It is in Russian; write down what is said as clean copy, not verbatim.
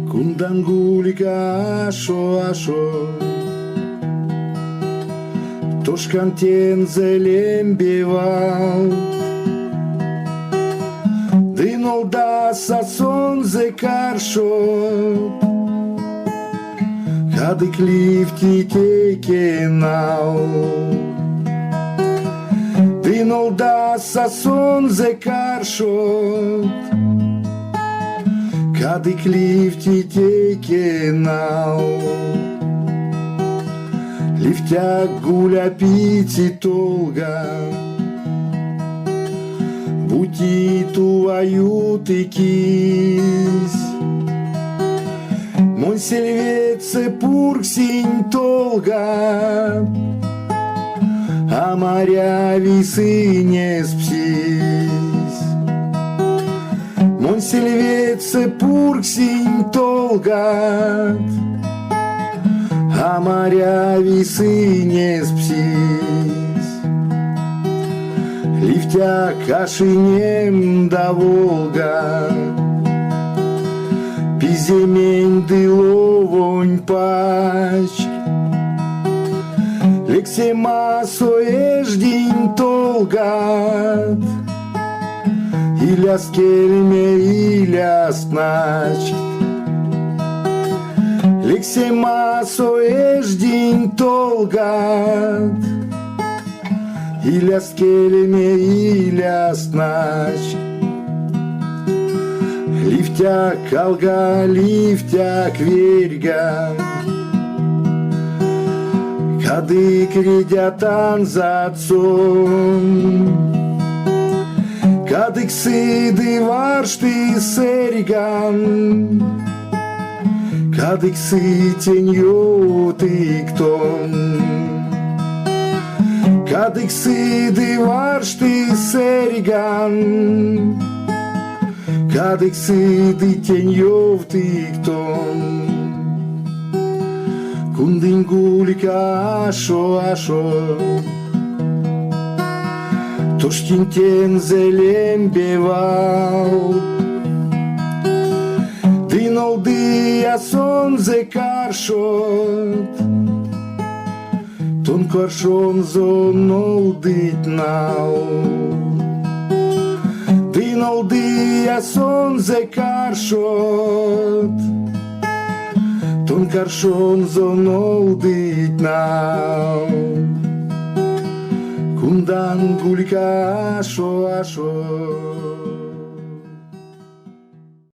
Kundangulika asho Toshkanten zelembevал Dynolda sason zekarshot Kadik lifti kekenal Dynolda sason zekarshot Kadik lifti kekenal Лифтяк гуля пити толга Бути твою ты кись Мон сельвеце пурксинь толга А моря висы не спсись Мон сельвеце пурксинь толга А моря висы не спсись Лифтя кашинем да Волга Пиземень дыловонь пач Лексема соеждень толгат Иля скельме, иля снач Лексема соеждень толгат Иля скельме, иля снач Лифтяк алга, лифтяк верга Кадык редятан за отцом Кадык сыды варшты сэрган Кадык сытенью ты кто? Кадык сыды варшты сэрган Кадык сыды тенью ты кто? Кундынгулика ашо Тошкентен zelembevал Dynoldi ason zekarshot Ton karshon zonoldit nau Dynoldi ason zekarshot Ton karshon zonoldit nau Kundangulika asho